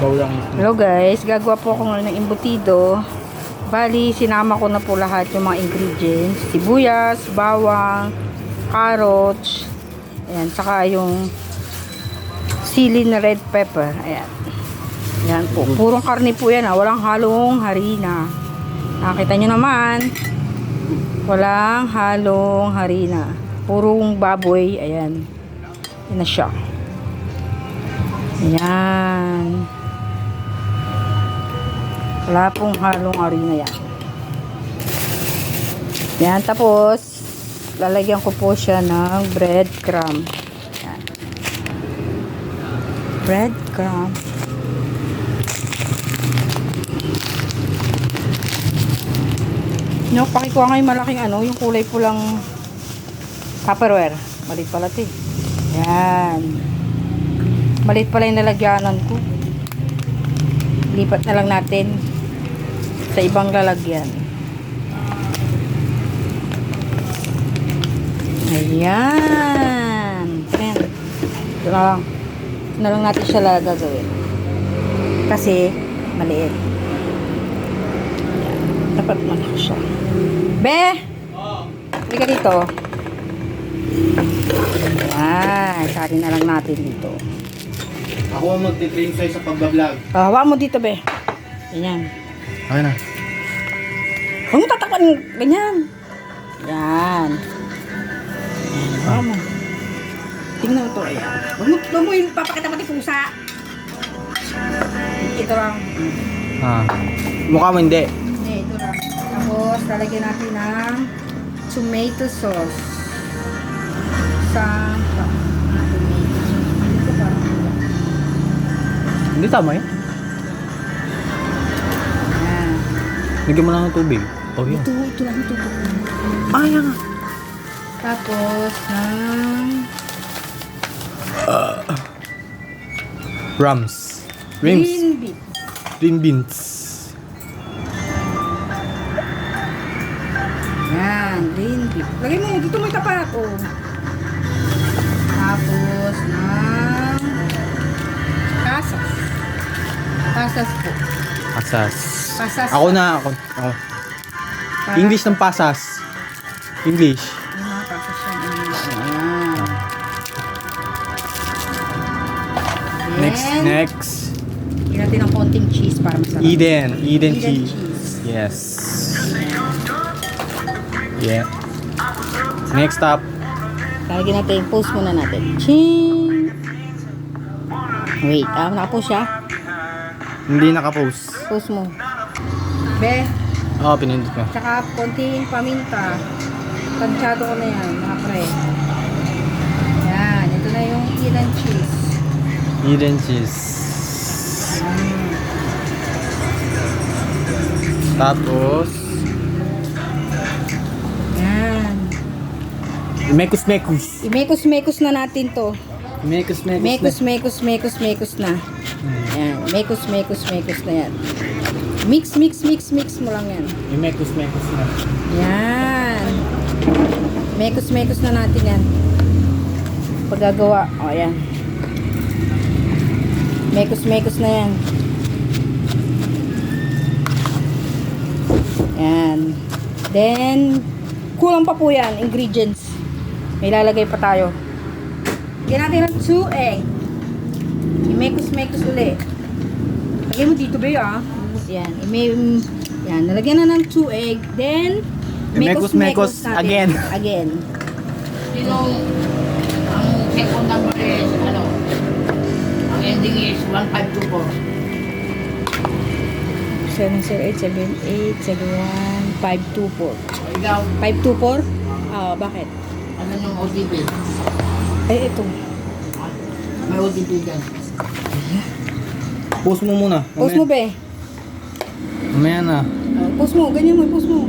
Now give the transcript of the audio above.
Hello guys, gagawa po ako ngayon ng embutido. Bali, sinama ko na po lahat yung mga ingredients. Sibuyas, bawang, carrots, ayan, saka yung sili na red pepper. Ayan. Ayan po. Purong karne po yan, walang halong harina. Nakita nyo naman. Walang halong harina. Purong baboy. Ayan. Ayan na siya. Ayan. Wala pong halong harina yan. Ayan. Tapos, lalagyan ko po siya ng breadcrumb. Ayan. Breadcrumb. No, pakikuha nga yung malaking yung kulay pulang Tupperware. Malit pala ito eh. Yan. Malit pala yung nalagyanan ko. Lipat na lang natin sa ibang lalagyan. Ayan. Ayan. Ito na lang. Ito na lang natin siya gagawin. Kasi maliit. Dapat malaki siya. Be! Halika dito. Ayan. Sari na lang natin dito. Ako ang magti-train sa'yo sa pagbablog. Hawa mo dito, be. Ganyan. Okay na. Huwag mo tatakpan. Ganyan. Yan. Hawa mo. Tingnan mo ito. Ayan. Huwag mo yung papakita pati pusa. Ito lang. Mukha mo hindi. Ito lang. Tapos, lalagyan natin ng tomato sauce. Isang tomato sauce. Hindi tama yun. Ayan. Lagyan mo lang ng tubig. Oh, yan. Ito lang ito. Yan. Tapos, Rams. green beans. Green beans. Yan, green beans. Lagay mo, dito mo itapat. Oh. Tapos, pasas. Pasas po. Pasas. Pasas. Ako. English ng pasas. English. Yung mga pasas yan. Ayan. Then, Next. lagyan natin ng konting cheese para masarap. Eden cheese. Yes. Yeah. Next up. Lagyan natin, post muna natin. Ching! Wait, nakapost siya? Hindi nakapost. Post mo. Be, Oo, pinindot ko. tsaka konting paminta. Tansyado ko na yan, mga pre. Yan, ito na yung Eden cheese. Eden cheese. Tapos, Yan. mekos-mekos. I-mekos-mekos na natin to. Mekos-mekos. Mekos na. Yan, mekos na yan. Mix mo lang yan. Mekos-mekos na. Yan. Mekos na natin yan. Paggagawa. O, yan. Mekos na yan. Yan. Then, kulang pa po yan, ingredients. May lalagay pa tayo. Lagyan natin ng 2 egg. I-mekos ulit. Lagyan mo dito ba yun, Yan. Yan. Nalagyan na ng 2 egg. Then, Mekos natin. Again. Ang second number is, ang ending is 1524. 708-78-71-524. Ikaw, 524? Bakit? ano yung OTP? Ay, ito. May OTP dyan. Post mo muna. Post mo, be. Mamaya na. Post mo. Ganyan mo. Post mo.